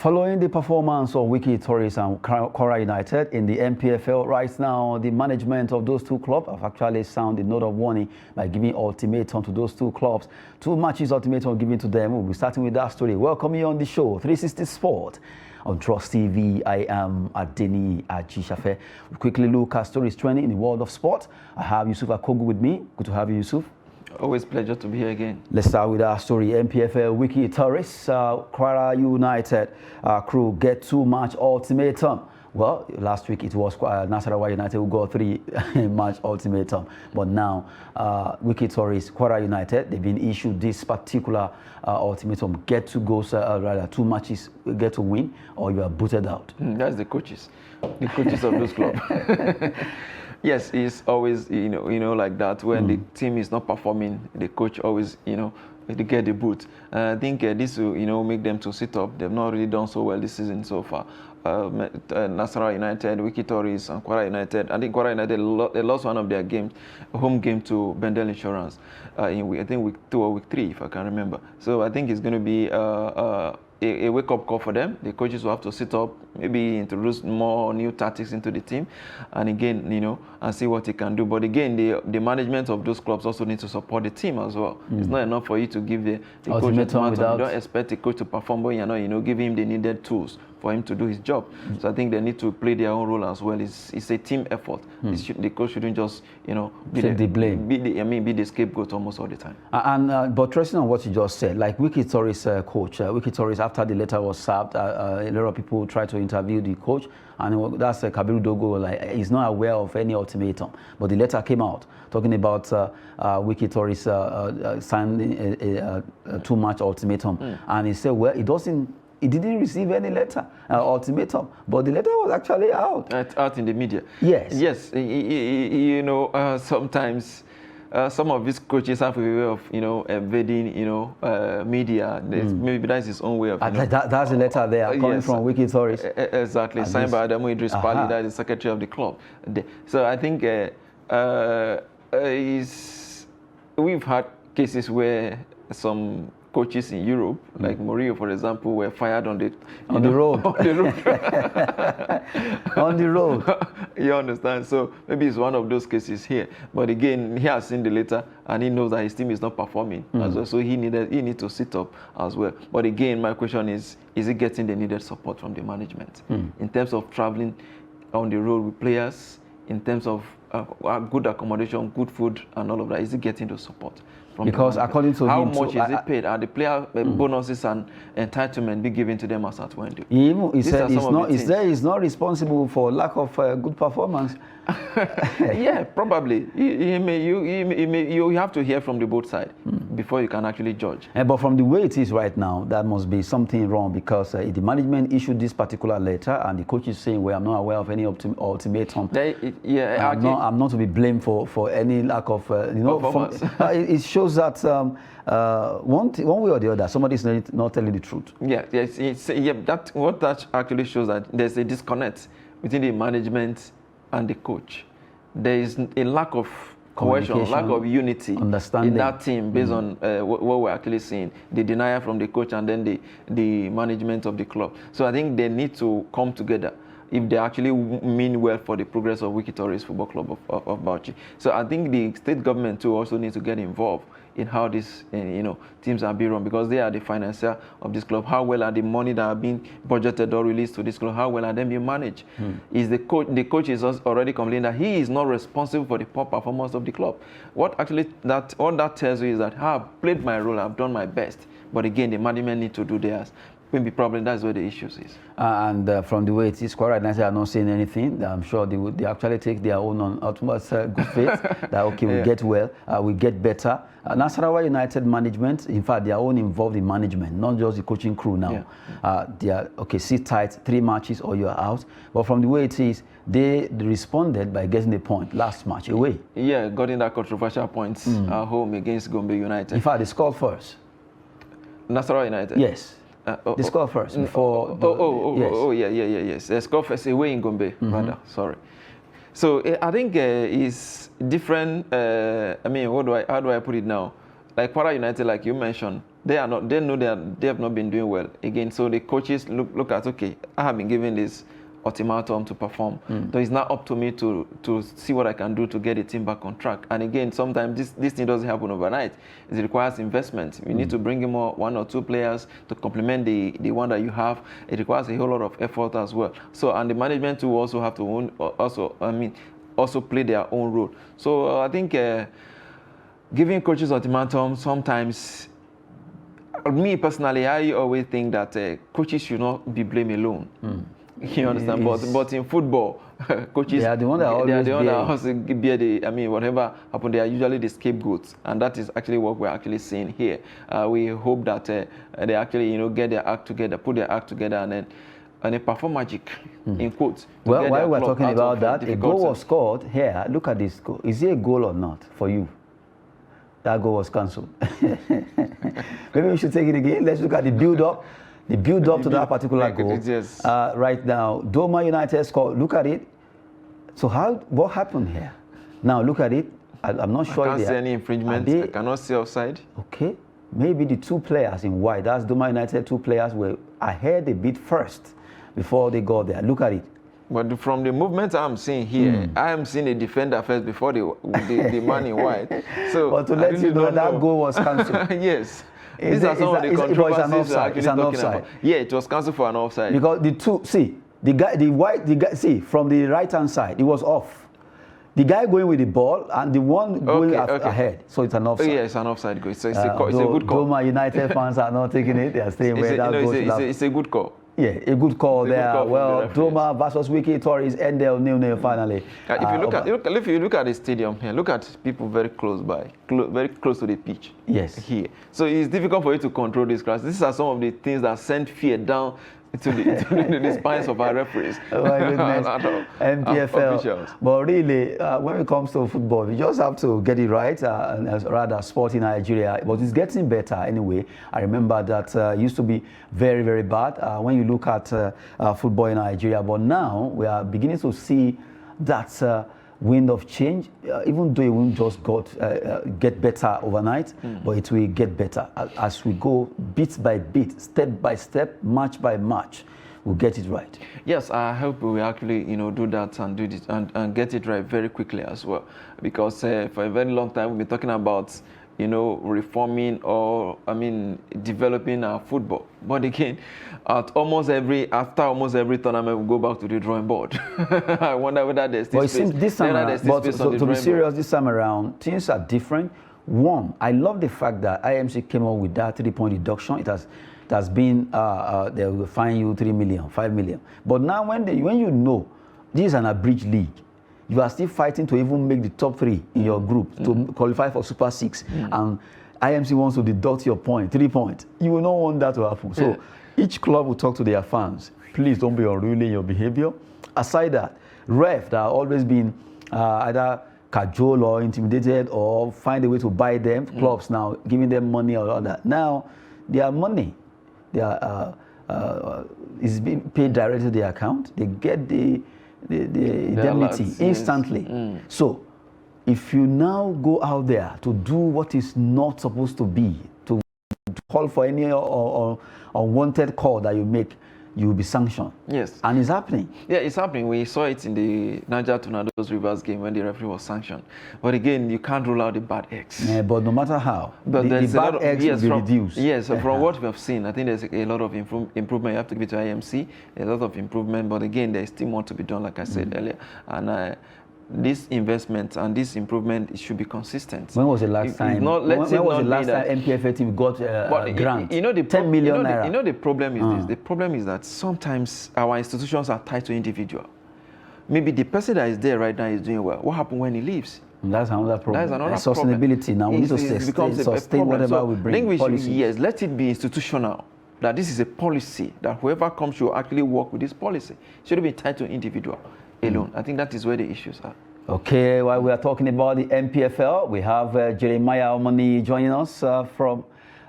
Following the performance of Wikki Tourists and Kwara United in the MPFL right now, the management of those two clubs have actually sounded a note of warning by giving ultimatum to those two clubs. 2 matches ultimatum given to them. We'll be starting with that story. Welcome you on the show, 360 Sport on Trust TV. I am Adeni Ajishafe. We quickly look at stories trending in the world of sport. I have Yusuf Akogu with me. Good to have you, Yusuf. Always pleasure to be here again. Let's start with our story. MPFL Wikki Tourists, Kwara United crew get 2-match ultimatum. Well, last week it was Nasarawa United who got 3-match ultimatum. But now, Wikki Tourists, Kwara United, they've been issued this particular ultimatum. Get to go, rather 2 matches, get to win, or you are booted out. That's the coaches of those clubs. Yes, it's always, like that. When the team is not performing, the coach always, they get the boot. I think this will, make them to sit up. They've not really done so well this season so far. Nasarawa United, Wikki Tourists, and Kwara United. I think Kwara United they lost one of their games, a home game to Bendel Insurance, in I think week 2 or week 3, if I can remember. So I think it's going to be a wake-up call for them. The coaches will have to sit up, maybe introduce more new tactics into the team, and again, and see what they can do. But again, the management of those clubs also need to support the team as well. It's not enough for you to give the coach ultimatum. You don't expect the coach to perform, but you're not, giving him the needed tools for him to do his job. So I think they need to play their own role as well. It's a team effort. The coach shouldn't just, be the blame. Be the scapegoat almost all the time. But trusting on what you just said, like Wikki Tourists coach, Wikki Tourists, after the letter was served, a lot of people tried to interview the coach, and that's Kabiru Dogo, like he's not aware of any ultimatum. But the letter came out talking about Wikki Tourists signing a 2-match ultimatum, and he said, well, he didn't receive any letter, ultimatum, but the letter was actually out. Out in the media. Yes. Yes, sometimes some of these coaches have a way of, evading, media. Maybe that's his own way of. That's the letter there coming from Wikki Tourists. Exactly, and signed by Adamu Idris Pali, that is the secretary of the club. So I think we've had cases where some coaches in Europe, like Mourinho, for example, were fired on the road. On the road. On the road. You understand? So maybe it's one of those cases here. But again, he has seen the letter and he knows that his team is not performing as well. So he needs to sit up as well. But again, my question is he getting the needed support from the management in terms of traveling on the road with players, in terms of good accommodation, good food, and all of that? Is he getting the support? Because according to how him, much is it paid? Are the player bonuses and entitlement be given to them as at when? He said he's not responsible for lack of good performance. Yeah, probably. You have to hear from the both sides before you can actually judge. But from the way it is right now, that must be something wrong, because the management issued this particular letter and the coach is saying, well, I'm not aware of any ultimatum. I'm not to be blamed for any lack of, it shows that one way or the other, somebody is not telling the truth. What that actually shows that there's a disconnect between the management and the coach. There is a lack of cohesion, lack of unity in that team based on what we're actually seeing. The denial from the coach and then the management of the club. So I think they need to come together if they actually mean well for the progress of Wikki Tourists Football Club of Bauchi. So I think the state government too also needs to get involved in how these teams are being run, because they are the financier of this club. How well are the money that are being budgeted or released to this club, how well are they being managed? Is the coach is already complaining that he is not responsible for the poor performance of the club. What that tells you is that I've played my role, I've done my best, but again the management need to do theirs. Maybe probably that's where the issues is. And from the way it is, Kwara United are not saying anything. I'm sure they actually take their own on utmost good faith that okay, we get well, we get better. Nasarawa United management, in fact, they are all involved in management, not just the coaching crew now. They are okay, sit tight, 3 matches or you are out. But from the way it is, they responded by getting the point last match away. Yeah, got in that controversial points at home against Gombe United. In fact, they scored first. Nasarawa United. Yes. They scored first before. Yes. They scored first away in Gombe, rather. Sorry. So I think it's different. How do I put it now? Like Kwara United, like you mentioned, they are not. They know they have not been doing well again. So the coaches look at, okay, I have been given this ultimatum to perform. So it's not up to me to see what I can do to get the team back on track. And again, sometimes this thing doesn't happen overnight. It requires investment. You need to bring in one or two players to complement the one that you have. It requires a whole lot of effort as well. So, and the management too also have to also play their own role. So I think giving coaches ultimatum sometimes, me personally, I always think that coaches should not be blamed alone. You understand? But in football, coaches, they are the one that always bear the, I mean, whatever happened, they are usually the scapegoats. And that is actually what we're actually seeing here. We hope that they actually, get their act together, put their act together, and then perform magic, in quotes. Well, while we're talking about that, a goal was scored here. Look at this goal. Is it a goal or not for you? That goal was cancelled. Maybe we should take it again. Let's look at the build-up. The build-up to that particular goal. Yes. Right now, Doma United scored. Look at it. So what happened here? Now look at it. I'm not sure. I can't see any infringement. I cannot see offside. Okay. Maybe the two players in white, that's Doma United, two players were ahead a bit first before they got there. Look at it. But from the movement I'm seeing here, I am seeing a defender first before the man in white. So, but to let you know that goal was cancelled. Yes. These are some of the controversies we're actually talking about. Yeah, it was cancelled for an offside. Because the guy, see, from the right-hand side, it was off. The guy going with the ball and the one going ahead. So it's an offside. Yeah, it's an offside goal. It's a good call. Doma United fans are not taking it. They are staying where that goes. It's a good call. Yeah, a good call there. Well, Doma versus Wikki Tories ended 0-0 finally. If you look at the stadium here, look at people very close by, very close to the pitch. Yes. Here. So it's difficult for you to control this class. These are some of the things that send fear down to the spines of our referees. Oh my goodness. MPFL. Officials. But really, when it comes to football, we just have to get it right, and rather sport in Nigeria. But it's getting better anyway. I remember that it used to be very, very bad when you look at football in Nigeria. But now we are beginning to see that wind of change, even though it won't just get better overnight, but it will get better as we go bit by bit, step by step, match by match. We'll get it right. Yes, I hope we actually, do that and do this and get it right very quickly as well, because for a very long time we've been talking about reforming or developing our football. But again, after almost every tournament, we go back to the drawing board. I wonder whether there's still space. This time around, but to be serious, this time around, things are different. One, I love the fact that IMC came up with that 3-point deduction. It has been they will fine you 3 million, 5 million. But now when you know this is an abridged league, you are still fighting to even make the top 3 in your group to qualify for Super 6. And IMC wants to deduct your 3 points. You will not want that to happen. So each club will talk to their fans. Please don't be unruly in your behavior. Aside that, ref that have always been either cajoled or intimidated or find a way to buy them, clubs now giving them money or all that. Now, their money, is being paid directly to their account. They get the indemnity instantly. So if you now go out there to do what is not supposed to be, to call for any unwanted call that you make, you will be sanctioned. Yes. And it's happening. Yeah, it's happening. We saw it in the Niger Tornadoes Rivers game when the referee was sanctioned. But again, you can't rule out the bad eggs. Yeah, but no matter how, the bad eggs will be reduced. Yes, so from what we have seen, I think there's a lot of improvement. You have to give it to IMC, a lot of improvement. But again, there's still more to be done, like I said earlier. And this investment and this improvement, it should be consistent. When was the last time? When was the last time MPFL team got a grant? 10 million naira. The problem is this. The problem is that sometimes our institutions are tied to individual. Maybe the person that is there right now is doing well. What happens when he leaves? That's another problem. That's another sustainability. Now we need to sustain whatever we bring. Yes, let it be institutional. That this is a policy that whoever comes should actually work with this policy. It shouldn't be tied to individual alone. I think that is where the issues are. Okay, while we are talking about the MPFL, we have Jeremiah Omani joining us from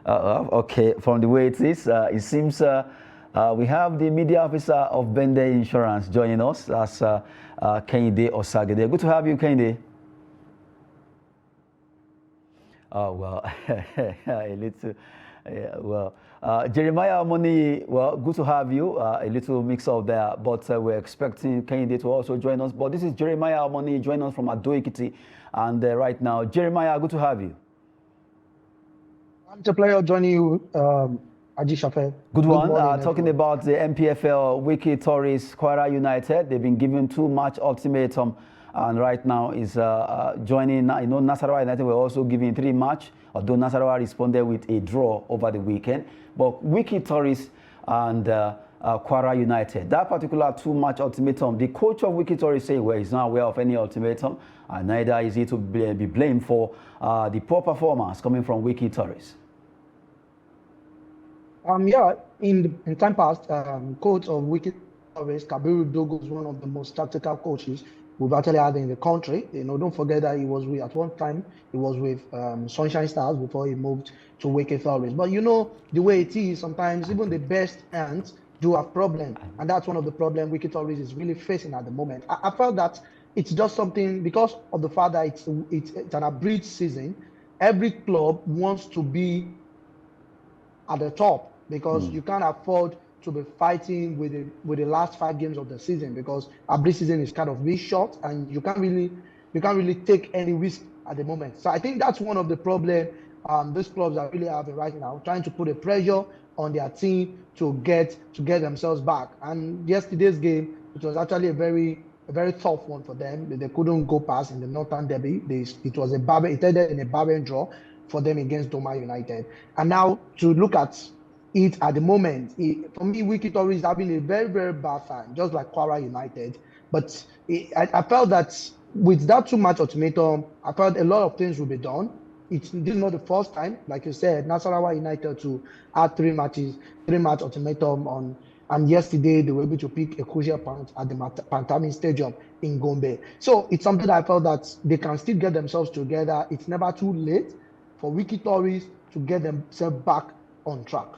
the way it is. It seems we have the media officer of Bende Insurance joining us. That's Kehinde Osagede. Good to have you, Kehinde. Oh, well, a little, Jeremiah Money, well, good to have you. A little mix up there, but we're expecting Kehinde to also join us. But this is Jeremiah Money joining us from Ado Ekiti. And right now, Jeremiah, good to have you. I'm the player joining you, Aji Shafe. Good one. Morning, talking about the MPFL, Wikki tourists, Kwara United. They've been given 2-match ultimatum, and right now is joining. You know, Nasarawa United were also giving 3-match, although Nasarawa responded with a draw over the weekend. But Wikki tourists and Kwara United, that particular 2-match ultimatum, the coach of Wikki tourists say, well, he's not aware of any ultimatum, and neither is he to be blamed for the poor performance coming from Wikki tourists. Yeah, in time past, coach of Wikki tourists, Kabiru Dogo, is one of the most tactical coaches we've actually had in the country. You know, don't forget that he was with, at one time, he was with Sunshine Stars before he moved to Wikki tourists. But you know, the way it is, sometimes even the best hands do have problems, and that's one of the problems Wikki tourists is really facing at the moment. I felt that it's just something, because of the fact that it's an abridged season, every club wants to be at the top, because you can't afford to be fighting with the last 5 games of the season, because abridged season is kind of really short, and you can't really take any risk at the moment. So I think that's one of the problems these clubs are really having right now, trying to put a pressure on their team to get themselves back. And yesterday's game, it was actually a very tough one for them. They couldn't go past in the Northern Derby. It ended in a barren draw for them against Doma United. And now to look at it at the moment, for me, Wikki tourists is having a very, very bad time, just like Kwara United. But I felt that with that 2-match ultimatum, I felt a lot of things will be done. This is not the first time, like you said, Nasarawa United to add 3-match ultimatum on. And yesterday, they were able to pick a crucial point at the Pantami Stadium in Gombe. So it's something that I felt that they can still get themselves together. It's never too late for Wikki tourists to get themselves back on track.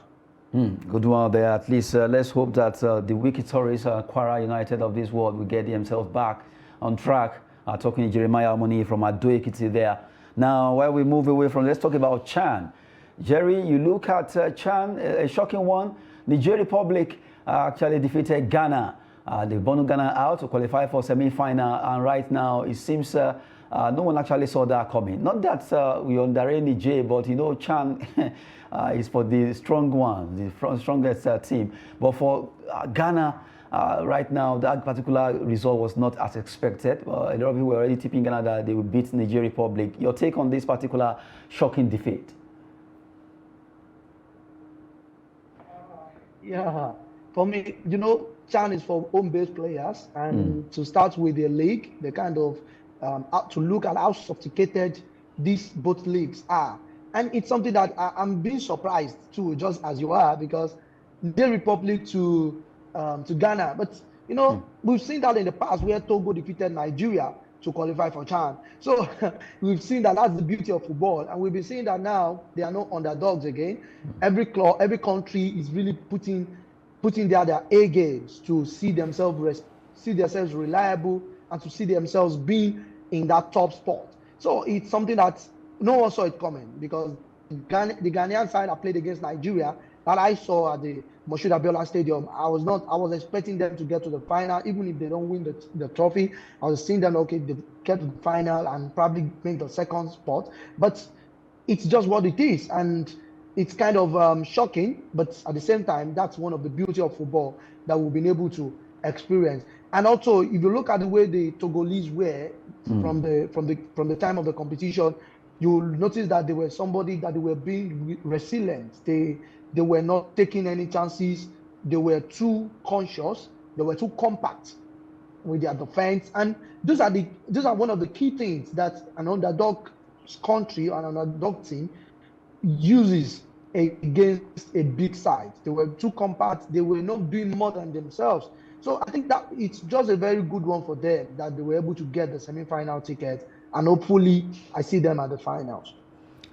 Good one there. At least let's hope that the Wikki tourists, Kwara United of this world, will get themselves back on track. Talking to Jeremiah Money from Ado Ekiti there. Now, while we move away from, let's talk about Chan. Jerry, you look at Chan, a shocking one. Niger Republic actually defeated Ghana. They bought Ghana out to qualify for semi-final, and right now it seems no one actually saw that coming. Not that we underrate Niger, but you know, Chan is for the strong ones, the strongest team. But for Ghana, right now, that particular result was not as expected. A lot of people were already tipping Ghana that they would beat Niger Republic. Your take on this particular shocking defeat? Yeah, for me, you know, Chan is for home-based players, and to start with the league, they kind of to look at how sophisticated these both leagues are. And it's something that I'm being surprised too, just as you are, because the Republic to Ghana. But you know, we've seen that in the past where Togo defeated Nigeria to qualify for CHAN. So we've seen that that's the beauty of football, and we've been seeing that now they are not underdogs again. Every club, every country is really putting their A games to see themselves reliable, and to see themselves being in that top spot. So it's something that no one saw it coming, because the Ghanaian side that played against Nigeria that I saw at the Moshood Abiola Stadium, I was expecting them to get to the final, even if they don't win the trophy. I was seeing them, okay, they get to the final and probably make the second spot. But it's just what it is, and it's kind of shocking. But at the same time, that's one of the beauty of football that we've been able to experience. And also, if you look at the way the Togolese were from the time of the competition, you'll notice that they were somebody that they were being resilient. They were not taking any chances. They were too conscious. They were too compact with their defense. And those are one of the key things that an underdog country and an underdog team uses against a big side. They were too compact. They were not doing more than themselves. So I think that it's just a very good one for them that they were able to get the semi-final ticket, and hopefully I see them at the finals.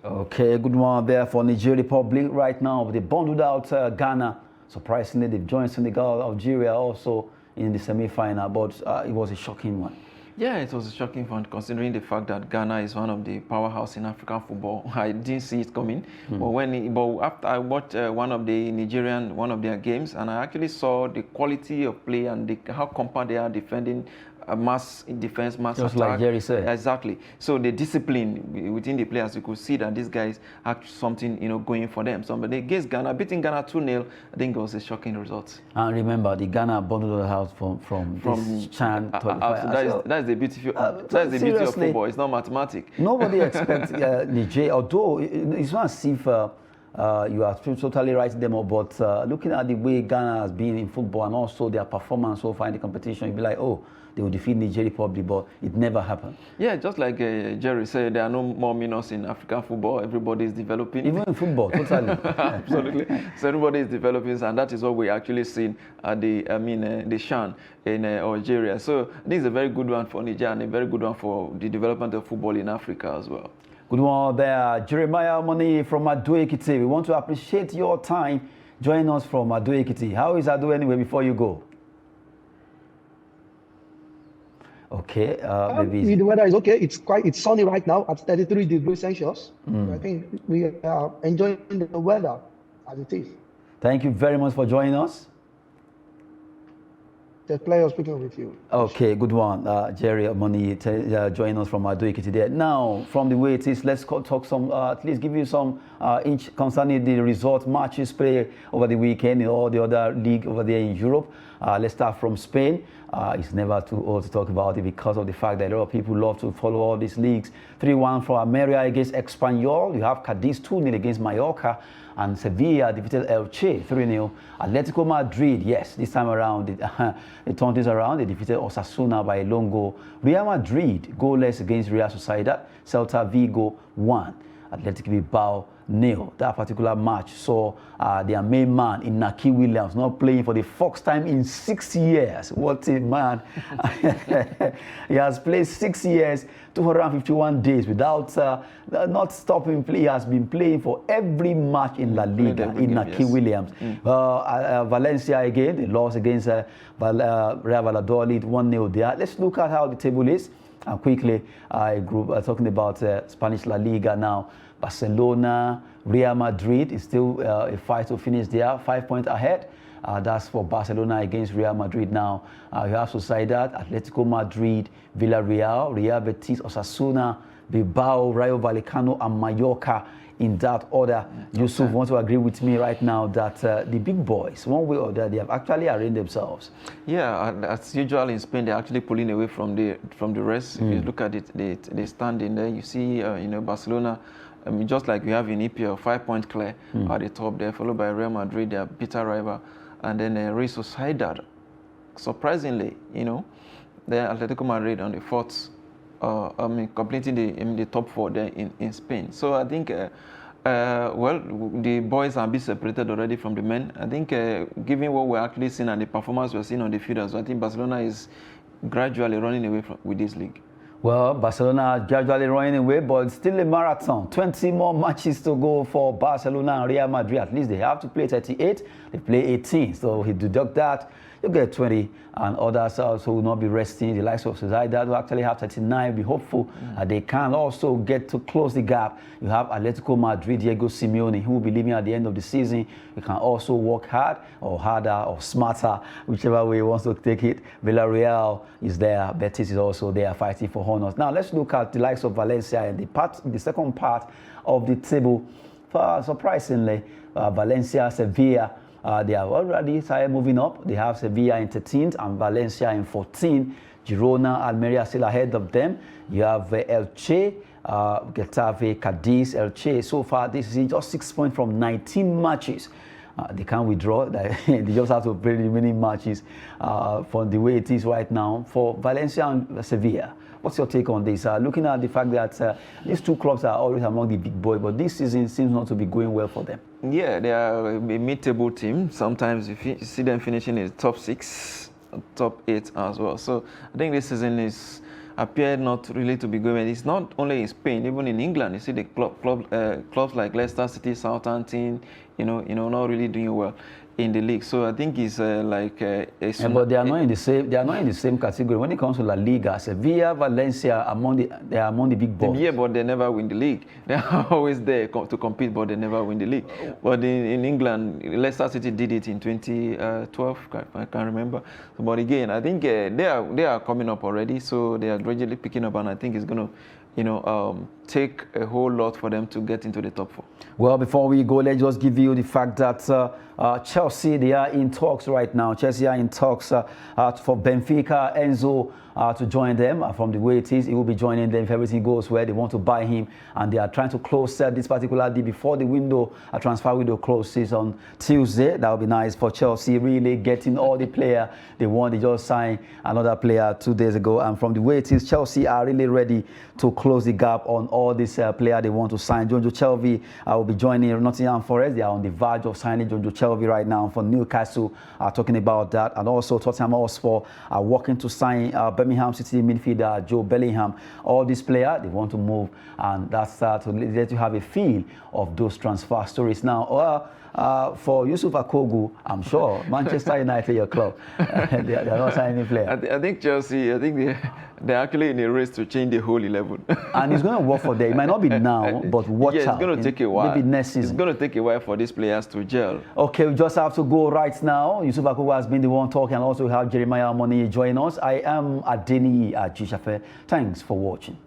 Okay, good one there for Niger Republic right now. They bundled out Ghana. Surprisingly, they've joined Senegal, Algeria also in the semi-final, but it was a shocking one. Yeah, it was a shocking one considering the fact that Ghana is one of the powerhouse in African football. I didn't see it coming, but after I watched one of their games, and I actually saw the quality of play and how compact they are defending. Mass defense, mass just attack. Like Jerry said. Exactly. So the discipline within the players, you could see that these guys had something, going for them. So but against Ghana, beating Ghana 2-0, I think it was a shocking result. And remember, the Ghana bundled the house from this Chan. That is the beauty. That's the beauty of football. It's not mathematics. Nobody expects Niger, although it's not as if you are totally writing them up, but looking at the way Ghana has been in football and also their performance so far in the competition, you'd be like, oh, they will defeat Nigeria probably, but it never happened. Yeah, just like Jerry said, there are no more minors in African football. Everybody is developing. Even in football, totally. Absolutely. So everybody is developing, and that is what we actually seen at the Shan in Algeria. So this is a very good one for Nigeria and a very good one for the development of football in Africa as well. Good one there, Jeremiah Money from Ado Ekiti. We want to appreciate your time joining us from Ado Ekiti. How is Ado anyway before you go? Okay, maybe the weather is okay. It's sunny right now at 33 degrees Celsius. I think we are enjoying the weather as it is. Thank you very much for joining us. It's a pleasure speaking with you. Okay, good one, Jerry Money, joining us from Ado Ekiti there. Now, from the way it is, let's talk some. At least give you some inch concerning the result matches played over the weekend in all the other league over there in Europe. Let's start from Spain. It's never too old to talk about it because of the fact that a lot of people love to follow all these leagues. 3-1 for Almeria against Espanyol. You have Cadiz 2-0 against Mallorca. And Sevilla defeated Elche 3-0. Atletico Madrid, yes, this time around, they turned this around. They defeated Osasuna by a long goal. Real Madrid, goalless against Real Sociedad. Celta Vigo 1. Athletic Bilbao 0. That particular match saw their main man, Inaki Williams, not playing for the first time in 6 years. What a man. He has played 6 years, 251 days without not stopping play. He has been playing for every match in La Liga, Inaki Williams. Valencia again, they lost against Real Valladolid 1-0 there. Let's look at how the table is. And quickly, talking about Spanish La Liga now. Barcelona, Real Madrid is still a fight to finish there, 5 points ahead. That's for Barcelona against Real Madrid now. You have Sociedad, Atletico Madrid, Villarreal, Real Betis, Osasuna, Bilbao, Rayo Vallecano, and Mallorca in that order. Yusuf wants to agree with me right now that the big boys, one way or the other, they have actually arranged themselves. Yeah, as usual in Spain, they're actually pulling away from the rest. If you look at it, they stand in there. You see, Barcelona. Just like we have in EPL, 5 points clear at the top there, followed by Real Madrid, their bitter rival, and then Real Sociedad. Surprisingly, the Atletico Madrid on the fourth, completing the top 4 there in Spain. So I think, the boys are a bit separated already from the men. I think, given what we're actually seeing and the performance we're seeing on the field, so I think Barcelona is gradually running away with this league. Well, Barcelona gradually running away, but still a marathon. 20 more matches to go for Barcelona and Real Madrid. At least they have to play 38. They play 18. So if you deduct that, you get 20. And others also will not be resting. The likes of Sociedad will actually have 39. Be hopeful that they can also get to close the gap. You have Atletico Madrid, Diego Simeone, who will be leaving at the end of the season. You can also work hard or harder or smarter, whichever way you want to take it. Villarreal is there. Betis is also there fighting for honors. Now let's look at the likes of Valencia and the second part of the table. Surprisingly, Valencia, Sevilla, they have already started moving up. They have Sevilla in 13th and Valencia in 14th. Girona, Almeria still ahead of them. You have Elche, Getafe, Cadiz, Elche. So far, this is just 6 points from 19 matches. They can't withdraw. They just have to play the remaining matches from the way it is right now for Valencia and Sevilla. What's your take on this? Looking at the fact that these two clubs are always among the big boys, but this season seems not to be going well for them. Yeah, they are a mid-table team. Sometimes you see them finishing in the top 6, top 8 as well. So I think this season appeared not really to be going well. It's not only in Spain, even in England. You see the clubs like Leicester City, Southampton, not really doing well in the league. So I think it's but they are not in the same. They are not in the same category when it comes to La Liga. Sevilla, Valencia, they are among the big boys. Yeah, but they never win the league. They are always there to compete, but they never win the league. But in England, Leicester City did it in 2012. I can't remember. But again, I think they are coming up already, so they are gradually picking up, and I think it's going to take a whole lot for them to get into the top 4. Well, before we go, let's just give you the fact that Chelsea, they are in talks right now. Chelsea are in talks for Benfica, Enzo, to join them. From the way it is, he will be joining them if everything goes well. They want to buy him, and they are trying to close this particular deal before the window, transfer window closes on Tuesday. That would be nice for Chelsea, really getting all the player they want. They just signed another player 2 days ago, and from the way it is, Chelsea are really ready to close the gap on all these players they want to sign. Jonjo Shelvey will be joining Nottingham Forest. They are on the verge of signing Jonjo Shelvey right now for Newcastle, talking about that. And also Tottenham Hotspur are working to sign Birmingham City midfielder Joe Bellingham. All these players, they want to move, and that's to let you have a feel of those transfer stories. Now, for Yusuf Akogu, I'm sure Manchester United, your club, they are not signing any player. I think Chelsea, they're actually in a race to change the whole 11. And it's going to work for them. It might not be now, but watch out. Yeah, it's going to take a while. Maybe next season. It's going to take a while for these players to gel. Okay, we just have to go right now. Yusuf Akogu has been the one talking, and also we have Jeremiah Money join us. I am Adeni Ajishafe. Thanks for watching.